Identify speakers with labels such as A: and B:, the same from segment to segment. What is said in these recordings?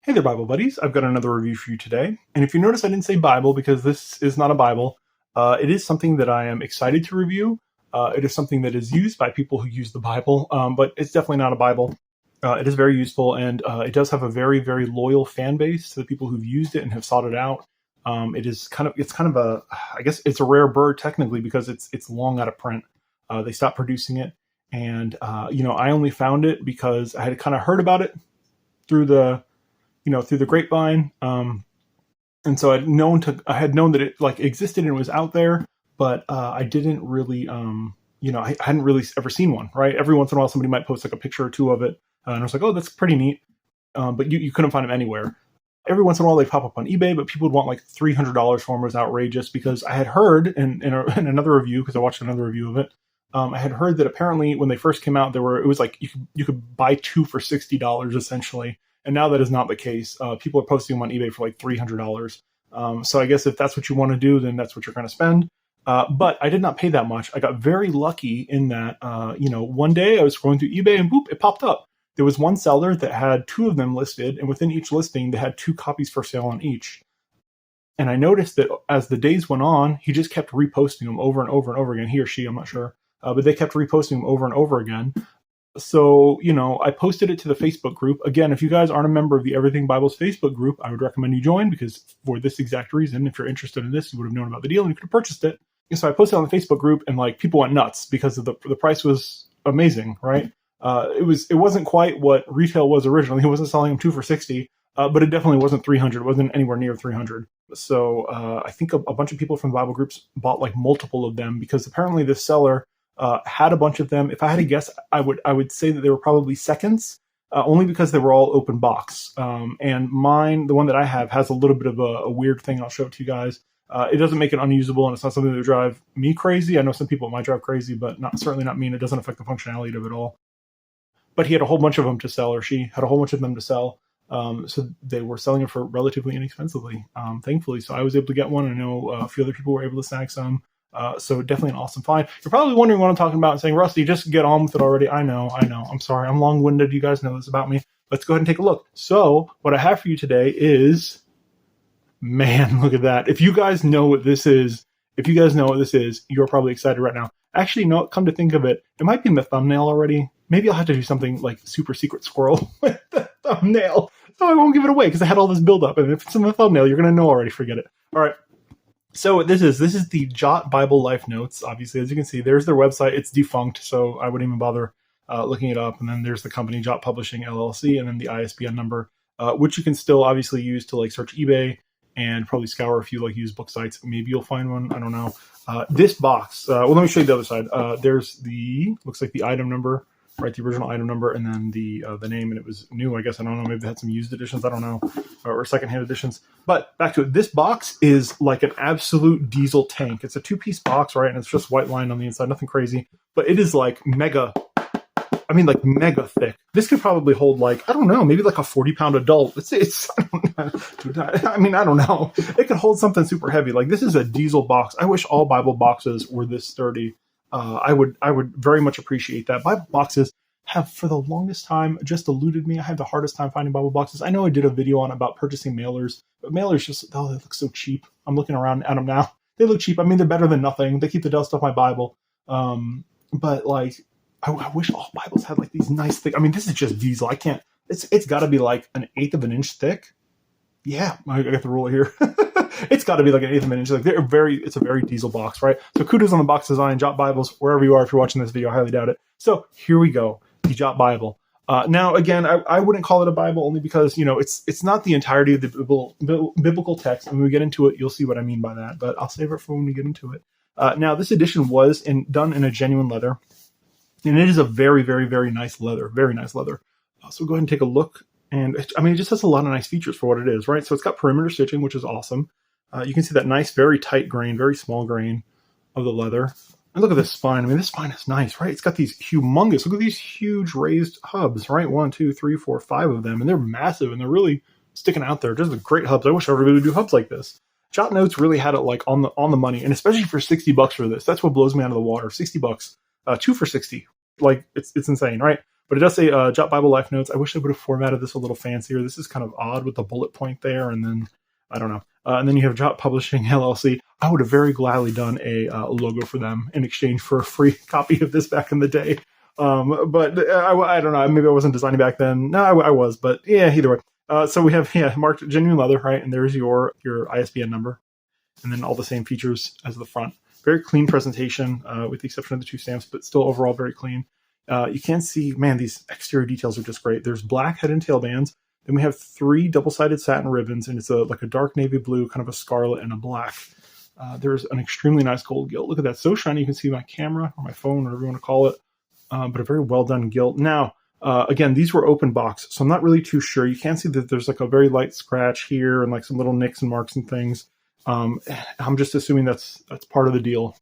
A: Hey there, Bible buddies. I've got another review for you today. And if you notice, I didn't say Bible because this is not a Bible. It is something that I am excited to review. It is something that is used by people who use the Bible, but it's definitely not a Bible. It is very useful, and it does have a very, very loyal fan base to the people who've used it and have sought it out. It's kind of a, I guess it's a rare bird technically because it's long out of print. They stopped producing it, and I only found it because I had kind of heard about it through the grapevine. And so I had known that it like existed and was out there, but I didn't really, I hadn't really ever seen one, right? Every once in a while, somebody might post like a picture or two of it. And I was like, oh, that's pretty neat. But you couldn't find them anywhere. Every once in a while, they pop up on eBay, but people would want like $300 for them. It was outrageous because I had heard in another review, because I watched another review of it, I had heard that apparently when they first came out, it was like you could buy two for $60 essentially. And now that is not the case. People are posting them on eBay for like $300. So I guess if that's what you want to do, then that's what you're going to spend. But I did not pay that much. I got very lucky in that, one day I was scrolling through eBay and boop, it popped up. There was one seller that had two of them listed, and within each listing, they had 2 copies for sale on each. And I noticed that as the days went on, he just kept reposting them over and over and over again. He or she, I'm not sure. But they kept reposting them over and over again. So, I posted it to the Facebook group. Again, if you guys aren't a member of the Everything Bible's Facebook group, I would recommend you join because for this exact reason, if you're interested in this, you would have known about the deal and you could have purchased it. And so I posted it on the Facebook group and like people went nuts because of the price was amazing, right? It wasn't quite what retail was originally. He wasn't selling them 2 for $60, but it definitely wasn't $300. It wasn't anywhere near $300. So I think a bunch of people from the Bible groups bought like multiple of them because apparently this seller had a bunch of them. If I had to guess, I would say that they were probably seconds, only because they were all open box. And mine, the one that I have, has a little bit of a weird thing. I'll show it to you guys. It doesn't make it unusable, and it's not something that would drive me crazy. I know some people might drive crazy, but certainly not me, and it doesn't affect the functionality of it all. But he had a whole bunch of them to sell, or she had a whole bunch of them to sell. So they were selling it for relatively inexpensively, thankfully. So I was able to get one. I know a few other people were able to snag some. So definitely an awesome find. You're probably wondering what I'm talking about and saying, Rusty, just get on with it already. I know. I'm sorry. I'm long-winded. You guys know this about me. Let's go ahead and take a look. So what I have for you today is, man, look at that. If you guys know what this is, you're probably excited right now. Actually, no, come to think of it, it might be in the thumbnail already. Maybe I'll have to do something like super secret squirrel with the thumbnail. So I won't give it away because I had all this build up. And if it's in the thumbnail, you're going to know already. Forget it. All right. So this is the JOT Bible Life-Notes. Obviously, as you can see, there's their website. It's defunct, so I wouldn't even bother looking it up. And then there's the company JOT Publishing LLC, and then the ISBN number, which you can still obviously use to like search eBay and probably scour a few like used book sites. Maybe you'll find one. I don't know. This box. Well, let me show you the other side. There's looks like the item number. Right, the original item number, and then the name, and it was new, I guess. I don't know, maybe they had some used editions, I don't know, or secondhand editions. But back to it, this box is like an absolute diesel tank. It's a 2-piece box, right, and it's just white lined on the inside, nothing crazy, but it is like mega thick. This could probably hold like, I don't know, maybe like a 40-pound adult. It's I don't know. It could hold something super heavy. Like, this is a diesel box. I wish all Bible boxes were this sturdy. I would very much appreciate that. Bible boxes have, for the longest time, just eluded me. I have the hardest time finding Bible boxes. I know I did a video on about purchasing mailers, but mailers just, they look so cheap. I'm looking around at them now. They look cheap. I mean, they're better than nothing. They keep the dust off my Bible. But like, I wish all Bibles had like these nice things. I mean, this is just diesel. I can't, it's got to be like 1/8 of an inch thick. Yeah, I got the ruler here. It's got to be like 1/8 of an inch. Like it's a very diesel box, right? So kudos on the box design, JOT Bibles, wherever you are, if you're watching this video, I highly doubt it. So here we go, the JOT Bible. Now, again, I wouldn't call it a Bible only because, it's not the entirety of the biblical text. And when we get into it, you'll see what I mean by that, but I'll save it for when we get into it. Now, this edition was done in a genuine leather, and it is a very, very, very nice leather, very nice leather. So go ahead and take a look. And it just has a lot of nice features for what it is, right? So it's got perimeter stitching, which is awesome. You can see that nice, very tight grain, very small grain of the leather. And look at this spine. I mean, this spine is nice, right? It's got these humongous, look at these huge raised hubs, right? 1, 2, 3, 4, 5 of them. And they're massive and they're really sticking out there. Just great hubs. I wish everybody would do hubs like this. JOT Notes really had it like on the money. And especially for $60 for this. That's what blows me out of the water. $60. 2 for $60. Like, it's insane, right? But it does say JOT Bible Life-Notes. I wish I would have formatted this a little fancier. This is kind of odd with the bullet point there, and then, I don't know. And then you have JOT Publishing, LLC. I would have very gladly done a logo for them in exchange for a free copy of this back in the day. But I don't know. Maybe I wasn't designing back then. No, I was, but yeah, either way. So we have marked genuine leather, right? And there's your ISBN number, and then all the same features as the front. Very clean presentation, with the exception of the 2 stamps, but still overall very clean. You can see, man, these exterior details are just great. There's black head and tail bands. Then we have 3 double-sided satin ribbons, and it's like a dark navy blue, kind of a scarlet, and a black. There's an extremely nice gold gilt. Look at that, so shiny. You can see my camera or my phone, whatever you want to call it. But a very well done gilt. Now, again, these were open box, so I'm not really too sure. You can see that there's like a very light scratch here and like some little nicks and marks and things. I'm just assuming that's part of the deal.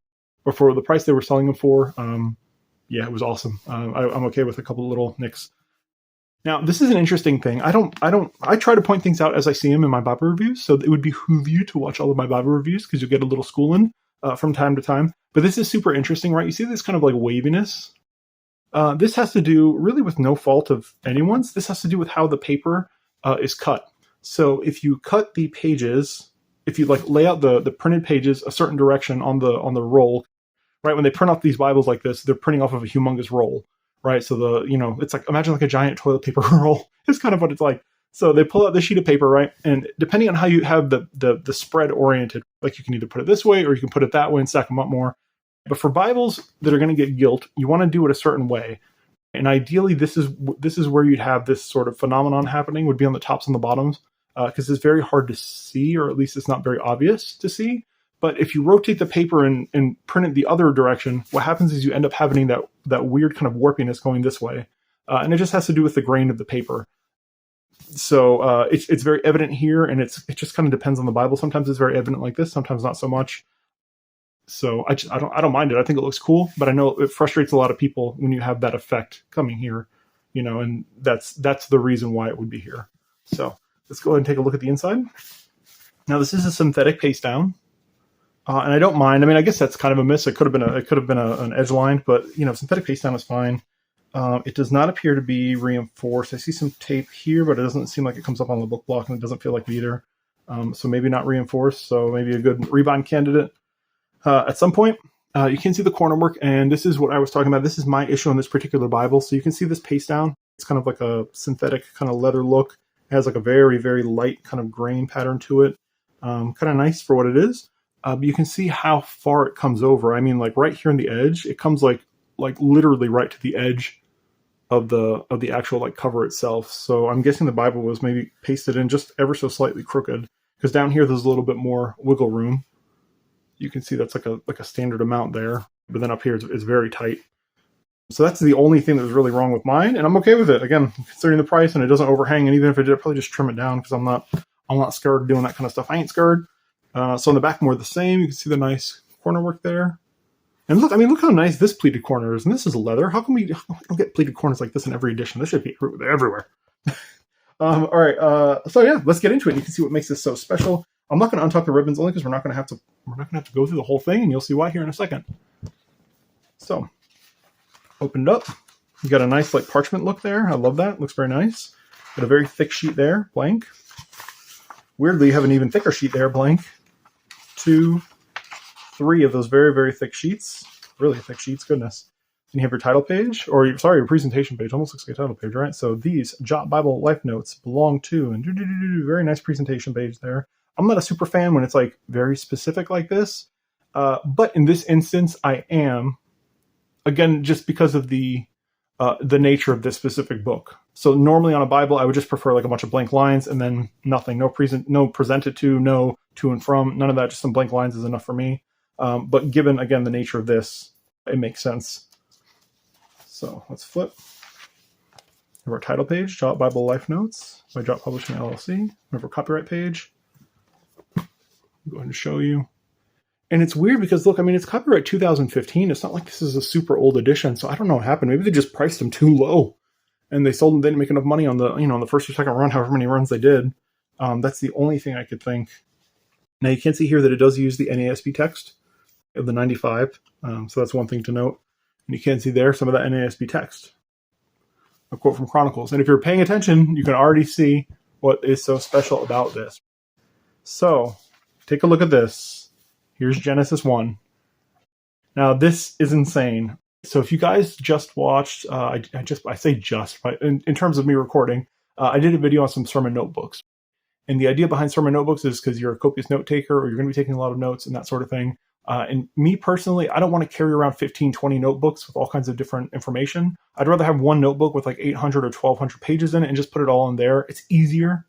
A: But for the price they were selling them for, yeah, it was awesome. I'm okay with a couple of little nicks. Now, this is an interesting thing. I try to point things out as I see them in my Bible reviews, so it would behoove you to watch all of my Bible reviews because you'll get a little schooling from time to time. But this is super interesting, right? You see this kind of like waviness. This has to do really with no fault of anyone's. This has to do with how the paper is cut. So if you cut the pages, if you like lay out the printed pages a certain direction on the roll, right? When they print off these Bibles like this, they're printing off of a humongous roll. Right, so it's like, imagine like a giant toilet paper roll. It's kind of what it's like. So they pull out the sheet of paper, right? And depending on how you have the spread oriented, like you can either put it this way or you can put it that way and stack them up more. But for Bibles that are going to get gilt, you want to do it a certain way. And ideally, this is where you'd have this sort of phenomenon happening, would be on the tops and the bottoms, because it's very hard to see, or at least it's not very obvious to see. But if you rotate the paper and print it the other direction, what happens is you end up having that weird kind of warpiness going this way. And it just has to do with the grain of the paper. So it's very evident here, and it just kind of depends on the Bible. Sometimes it's very evident like this, sometimes not so much. So I don't mind it. I think it looks cool, but I know it frustrates a lot of people when you have that effect coming here, and that's the reason why it would be here. So let's go ahead and take a look at the inside. Now this is a synthetic paste down. And I don't mind. I mean, I guess that's kind of a miss. It could have been an edge line, but synthetic paste down is fine. It does not appear to be reinforced. I see some tape here, but it doesn't seem like it comes up on the book block, and it doesn't feel like it either. So maybe not reinforced. So maybe a good rebind candidate at some point. You can see the corner work, and this is what I was talking about. This is my issue on this particular Bible. So you can see this paste down. It's kind of like a synthetic kind of leather look. It has like a very, very light kind of grain pattern to it. Kind of nice for what it is. But you can see how far it comes over. I mean, like right here on the edge, it comes like literally right to the edge of the actual like cover itself. So I'm guessing the Bible was maybe pasted in just ever so slightly crooked, because down here there's a little bit more wiggle room. You can see that's like a standard amount there, but then up here it's very tight. So that's the only thing that was really wrong with mine, and I'm okay with it. Again, considering the price, and it doesn't overhang, and even if it did, I'd probably just trim it down because I'm not scared of doing that kind of stuff. I ain't scared. So on the back, more the same. You can see the nice corner work there. And look how nice this pleated corner is. And this is leather. How come we don't get pleated corners like this in every edition? This should be everywhere. All right. So yeah, let's get into it. You can see what makes this so special. I'm not going to untuck the ribbons only because we're not going to have to go through the whole thing, and you'll see why here in a second. So, opened up. You got a nice like parchment look there. I love that. Looks very nice. Got a very thick sheet there, blank. Weirdly, you have an even thicker sheet there, blank. 2, 3 of those very, very thick sheets. Really thick sheets, goodness. And you have your title page, your presentation page. Almost looks like a title page, right? So these JOT Bible Life-Notes belong to, and very nice presentation page there. I'm not a super fan when it's like very specific like this, but in this instance, I am. Again, just because of the nature of this specific book. So normally on a Bible, I would just prefer like a bunch of blank lines and then nothing, no presented to, no to and from, none of that. Just some blank lines is enough for me. But given again the nature of this, it makes sense. So let's flip. We have our title page, JOT Bible Life-Notes by JOT Publishing, LLC. We have our copyright page. Go ahead and show you. And it's weird because, look, I mean, it's copyright 2015. It's not like this is a super old edition, so I don't know what happened. Maybe they just priced them too low, and they sold them. They didn't make enough money on on the first or second run, however many runs they did. That's the only thing I could think. Now, you can see here that it does use the NASB text of the 95, so that's one thing to note. And you can see there some of that NASB text. a quote from Chronicles. And if you're paying attention, you can already see what is so special about this. So take a look at this. Here's Genesis 1. Now this is insane. So if you guys just watched, I say just, but in terms of me recording, I did a video on some sermon notebooks. And the idea behind sermon notebooks is because you're a copious note taker or you're going to be taking a lot of notes and that sort of thing. And me personally, I don't want to carry around 15, 20 notebooks with all kinds of different information. I'd rather have one notebook with like 800 or 1200 pages in it and just put it all in there. It's easier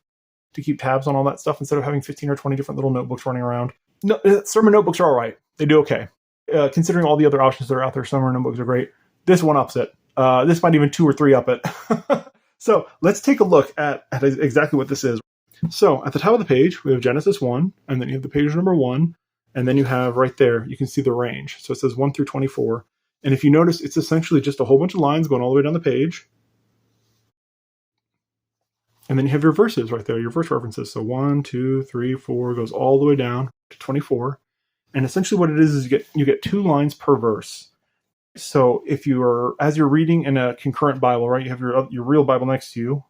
A: to keep tabs on all that stuff instead of having 15 or 20 different little notebooks running around. No, sermon notebooks are all right. They do okay. Considering all the other options that are out there, sermon notebooks are great. This one ups it. This might even 2 or 3 up it. So let's take a look at exactly what this is. So at the top of the page, we have Genesis 1, and then you have the page number 1, and then you have right there, you can see the range. So it says 1 through 24. And if you notice, it's essentially just a whole bunch of lines going all the way down the page. And then you have your verses right there, your verse references. So 1, 2, 3, 4 goes all the way down to 24. And essentially what it is you get 2 lines per verse. So if as you're reading in a concurrent Bible, right, you have your real Bible next to you,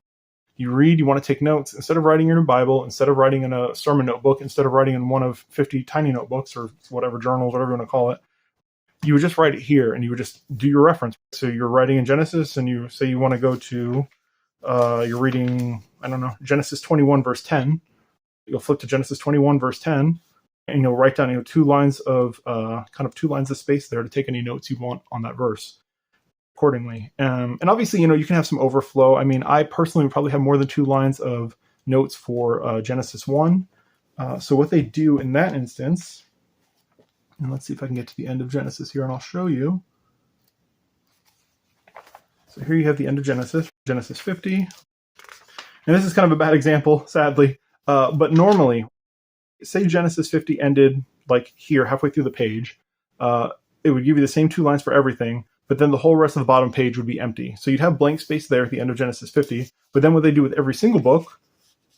A: you read, you want to take notes, instead of writing in a Bible, instead of writing in a sermon notebook, instead of writing in one of 50 tiny notebooks or whatever, journals, whatever you want to call it, you would just write it here and you would just do your reference. So you're writing in Genesis and you say you want to go to, you're reading, I don't know, Genesis 21 verse 10. You'll flip to Genesis 21 verse 10 and you'll write down 2 lines of, two lines of space there to take any notes you want on that verse accordingly. And obviously, you can have some overflow. I mean, I personally would probably have more than 2 lines of notes for Genesis 1. So what they do in that instance, and let's see if I can get to the end of Genesis here and I'll show you. So here you have the end of Genesis, Genesis 50. And this is kind of a bad example, sadly. But normally, say Genesis 50 ended like here, halfway through the page. It would give you the same 2 lines for everything, but then the whole rest of the bottom page would be empty. So you'd have blank space there at the end of Genesis 50. But then what they do with every single book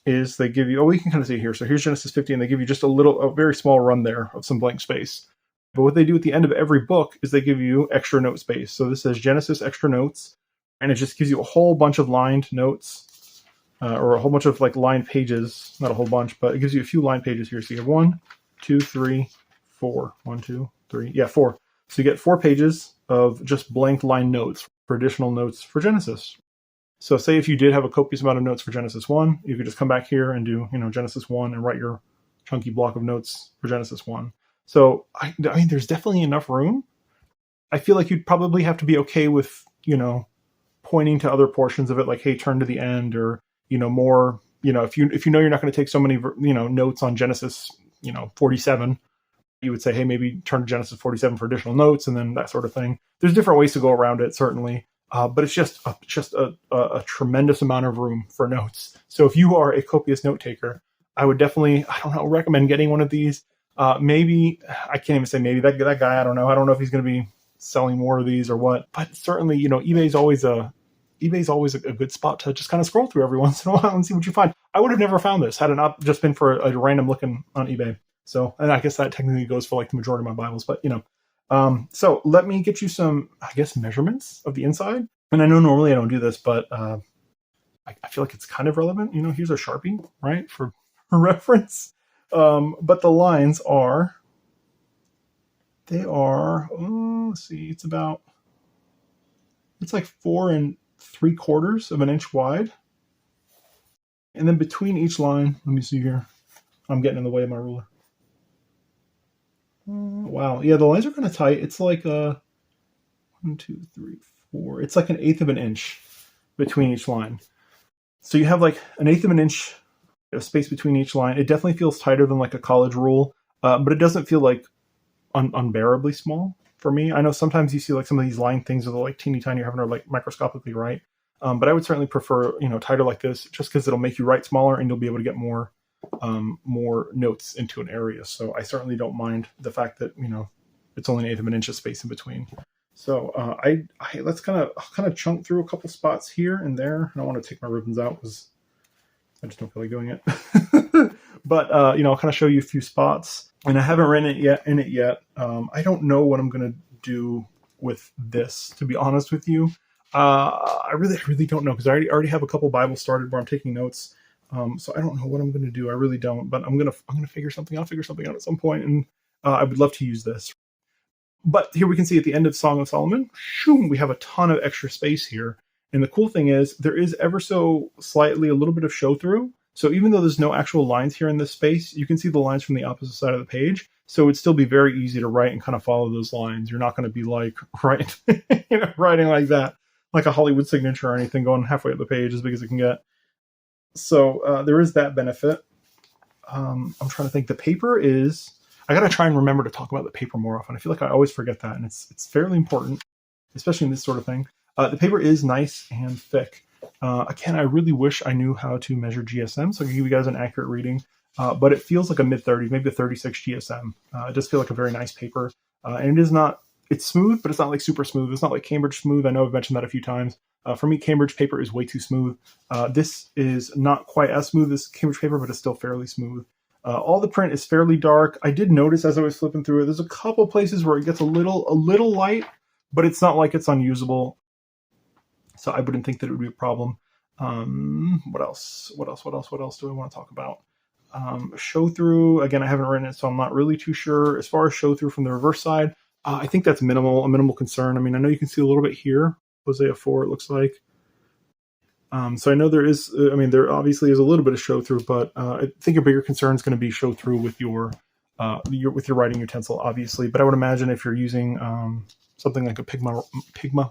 A: is they give you, you can kind of see it here. So here's Genesis 50, and they give you just a very small run there of some blank space. But what they do at the end of every book is they give you extra note space. So this says Genesis extra notes, and it just gives you a whole bunch of lined notes, or a whole bunch of like lined pages. Not a whole bunch, but it gives you a few line pages here. So you have 1, 2, 3, 4. 1, 2, 3. Yeah, 4. So you get 4 pages of just blank line notes for additional notes for Genesis. So say if you did have a copious amount of notes for Genesis 1, you could just come back here and do, Genesis 1 and write your chunky block of notes for Genesis 1. So, I mean, there's definitely enough room. I feel like you'd probably have to be okay with, pointing to other portions of it, like, hey, turn to the end, or, more, if you know you're not going to take so many, notes on Genesis, 47, you would say, hey, maybe turn to Genesis 47 for additional notes, and then that sort of thing. There's different ways to go around it, certainly. But it's just a tremendous amount of room for notes. So if you are a copious note taker, I would definitely, recommend getting one of these. Maybe, I can't even say maybe, that guy, I don't know if he's going to be selling more of these or what, but certainly, eBay's always a good spot to just kind of scroll through every once in a while and see what you find. I would have never found this had it not just been for a random looking on eBay. So, and I guess that technically goes for like the majority of my Bibles, but so let me get you some, measurements of the inside. And I know normally I don't do this, but I feel like it's kind of relevant. Here's a Sharpie, right, for reference. But the lines are, let's see, it's like 4 3/4 of an inch wide. And then between each line, let me see here. I'm getting in the way of my ruler. Wow. Yeah, the lines are kind of tight. It's like 1, 2, 3, 4. It's like 1/8 of an inch between each line. So you have like 1/8 of an inch of space between each line. It definitely feels tighter than like a college rule, but it doesn't feel like unbearably small for me. I know sometimes you see like some of these line things are like teeny tiny, you're having to like microscopically write. But I would certainly prefer, tighter like this, just because it'll make you write smaller and you'll be able to get more notes into an area. So I certainly don't mind the fact that, it's only 1/8 of an inch of space in between. So let's kind of chunk through a couple spots here and there. I don't want to take my ribbons out because I just don't feel like doing it. But, I'll kind of show you a few spots. And I haven't written in it yet. I don't know what I'm going to do with this, to be honest with you. I really don't know because I already have a couple Bibles started where I'm taking notes. So I don't know what I'm going to do. I really don't, but I'm gonna figure something out. Figure something out at some point, and I would love to use this. But here we can see at the end of Song of Solomon, shoom, we have a ton of extra space here. And the cool thing is there is ever so slightly a little bit of show through. So even though there's no actual lines here in this space, you can see the lines from the opposite side of the page. So it'd still be very easy to write and kind of follow those lines. You're not going to be like writing like that, like a Hollywood signature or anything, going halfway up the page as big as it can get. So there is that benefit. I'm trying to think. The paper is... I got to try and remember to talk about the paper more often. I feel like I always forget that, and it's fairly important, especially in this sort of thing. The paper is nice and thick. Again, I really wish I knew how to measure GSM, so I can give you guys an accurate reading. But it feels like a mid-30s, maybe a 36 GSM. It does feel like a very nice paper. And it is not... It's smooth, but it's not like super smooth. It's not like Cambridge smooth. I know I've mentioned that a few times. For me, Cambridge paper is way too smooth. This is not quite as smooth as Cambridge paper, but it's still fairly smooth. All the print is fairly dark. I did notice as I was flipping through it, there's a couple places where it gets a little light, but it's not like it's unusable. So I wouldn't think that it would be a problem. What else do I want to talk about? Show through, again, I haven't written it, so I'm not really too sure. As far as show through from the reverse side, I think that's a minimal concern. I mean, I know you can see a little bit here. Hosea 4, it looks like. So I know there is, there obviously is a little bit of show through, but I think a bigger concern is going to be show through with your writing utensil, obviously. But I would imagine if you're using something like a Pigma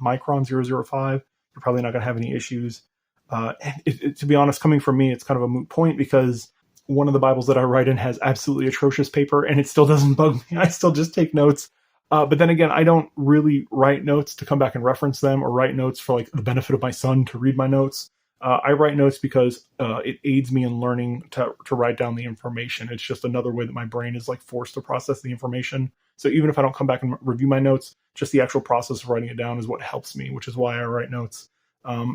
A: Micron 005, you're probably not going to have any issues. And to be honest, coming from me, it's kind of a moot point because one of the Bibles that I write in has absolutely atrocious paper, and it still doesn't bug me. I still just take notes. But then again, I don't really write notes to come back and reference them or write notes for like the benefit of my son to read my notes. I write notes because it aids me in learning to write down the information. It's just another way that my brain is like forced to process the information. So even if I don't come back and review my notes, just the actual process of writing it down is what helps me, which is why I write notes.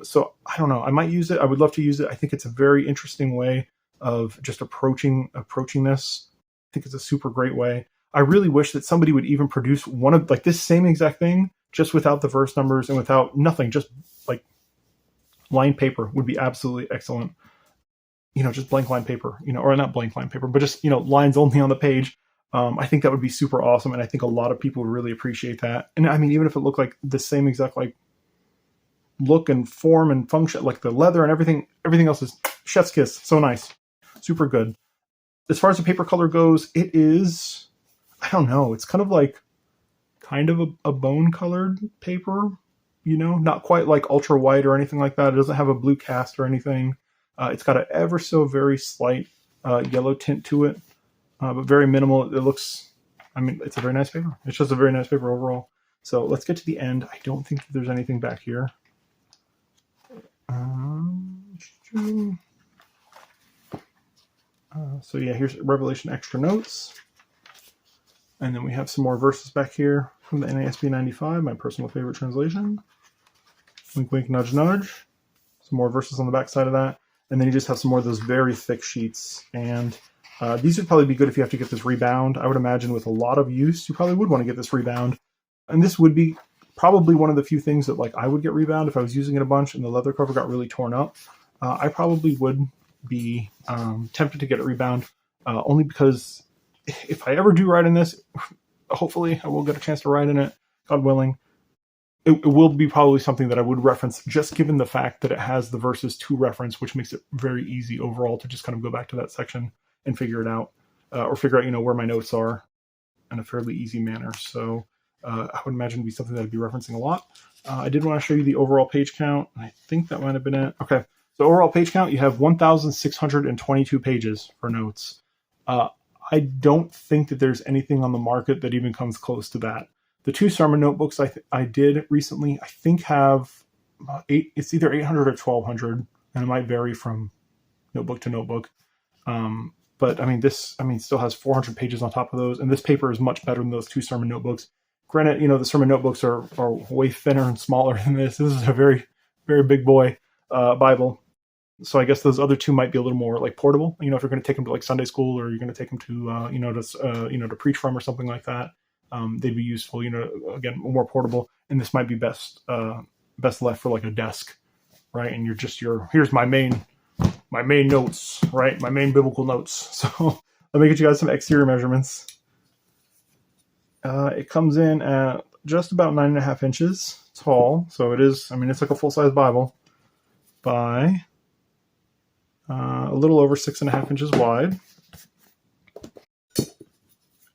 A: So I don't know. I might use it. I would love to use it. I think it's a very interesting way of just approaching this. I think it's a super great way. I really wish that somebody would even produce one of like this same exact thing, just without the verse numbers and without nothing, just like lined paper would be absolutely excellent. Just blank line paper, or not blank line paper, but just, lines only on the page. I think that would be super awesome. And I think a lot of people would really appreciate that. And I mean, even if it looked like the same exact like look and form and function, like the leather and everything else is chef's kiss. So nice. Super good. As far as the paper color goes, it is, I don't know. It's kind of a bone colored paper, not quite like ultra white or anything like that. It doesn't have a blue cast or anything. It's got an ever so very slight yellow tint to it, but very minimal. It looks, it's a very nice paper. It's just a very nice paper overall. So let's get to the end. I don't think that there's anything back here. So yeah, here's Revelation extra notes. And then we have some more verses back here from the NASB 95, my personal favorite translation. Wink, wink, nudge, nudge. Some more verses on the back side of that. And then you just have some more of those very thick sheets. And these would probably be good if you have to get this rebound. I would imagine with a lot of use, you probably would want to get this rebound. And this would be probably one of the few things that like I would get rebound if I was using it a bunch and the leather cover got really torn up. I probably would be tempted to get it rebound, only because if I ever do write in this, hopefully I will get a chance to write in it, God willing. It will be probably something that I would reference, just given the fact that it has the verses to reference, which makes it very easy overall to just kind of go back to that section and figure it out, or figure out, where my notes are in a fairly easy manner. So I would imagine it'd be something that I'd be referencing a lot. I did want to show you the overall page count. I think that might have been it. Okay. So overall page count, you have 1,622 pages for notes. I don't think that there's anything on the market that even comes close to that. The two sermon notebooks I did recently, I think have it's either 800 or 1,200, and it might vary from notebook to notebook. But this still has 400 pages on top of those, and this paper is much better than those two sermon notebooks. Granted, the sermon notebooks are way thinner and smaller than this. This is a very, very big boy Bible. So I guess those other two might be a little more like portable. If you're going to take them to like Sunday school, or you're going to take them to to preach from or something like that, they'd be useful. Again, more portable. And this might be best best left for like a desk, right? And here's my main notes, right? My main biblical notes. So let me get you guys some exterior measurements. It comes in at just about 9.5 inches tall. So it is, it's like a full-size Bible by a little over 6.5 inches wide.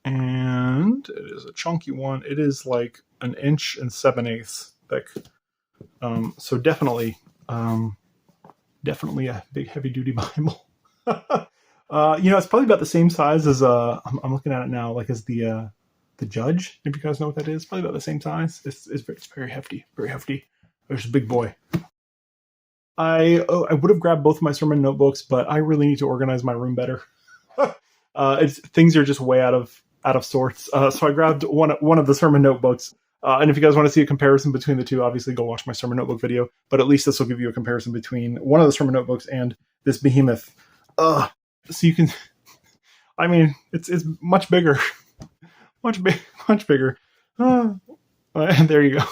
A: And it is a chunky one. It is like 1 7/8 thick. So definitely a big heavy-duty Bible. It's probably about the same size as I'm looking at it now, like as the Judge. If you guys know what that is, probably about the same size. It's very hefty, very hefty. It's a big boy. I would have grabbed both of my sermon notebooks, but I really need to organize my room better. Things are just way out of sorts. So I grabbed one of the sermon notebooks. And if you guys want to see a comparison between the two, obviously go watch my sermon notebook video. But at least this will give you a comparison between one of the sermon notebooks and this behemoth. So you can, it's much bigger, much bigger. And there you go.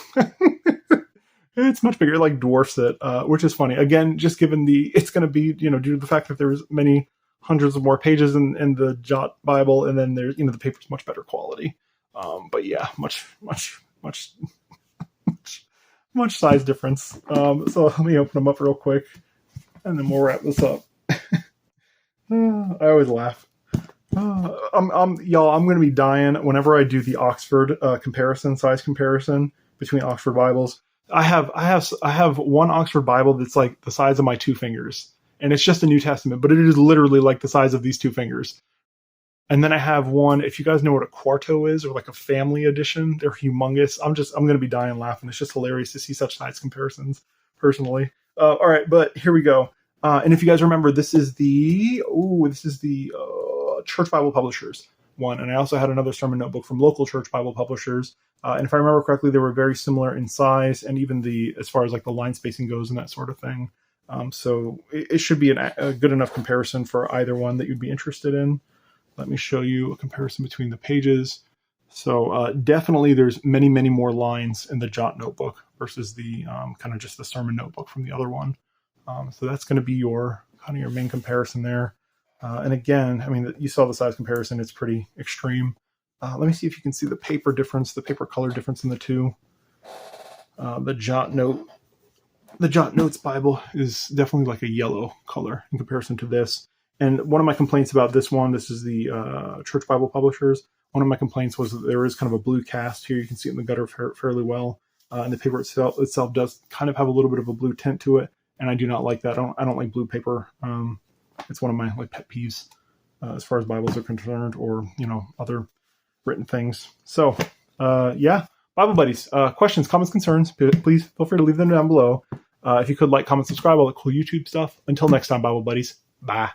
A: It's much bigger, it like dwarfs it, which is funny. Again, just given it's going to be, due to the fact that there's many hundreds of more pages in the JOT Bible, and then there's, the paper's much better quality. But yeah, much size difference. So let me open them up real quick, and then we'll wrap this up. I always laugh. I'm going to be dying whenever I do the Oxford size comparison between Oxford Bibles. I have one Oxford Bible that's like the size of my 2 fingers, and it's just a New Testament, but it is literally like the size of these 2 fingers. And then I have one, if you guys know what a quarto is, or like a family edition, they're humongous. I'm going to be dying laughing. It's just hilarious to see such size comparisons, personally. All right, but here we go. And if you guys remember, this is the Church Bible Publishers one. And I also had another sermon notebook from local Church Bible Publishers. And if I remember correctly, they were very similar in size, and even as far as like the line spacing goes and that sort of thing. So it should be a good enough comparison for either one that you'd be interested in. Let me show you a comparison between the pages. So definitely there's many, many more lines in the JOT notebook versus the kind of just the sermon notebook from the other one. So that's going to be your main comparison there. And again, you saw the size comparison. It's pretty extreme. Let me see if you can see the paper difference, the paper color difference in the two. The JOT Notes Bible is definitely like a yellow color in comparison to this. And one of my complaints about this is the Church Bible Publishers. One of my complaints was that there is kind of a blue cast here. You can see it in the gutter fairly well. And the paper itself does kind of have a little bit of a blue tint to it. And I do not like that. I don't like blue paper. It's one of my pet peeves as far as Bibles are concerned, or, other written things. So, Bible buddies, questions, comments, concerns, please feel free to leave them down below. If you could comment, subscribe, all the cool YouTube stuff. Until next time, Bible buddies. Bye.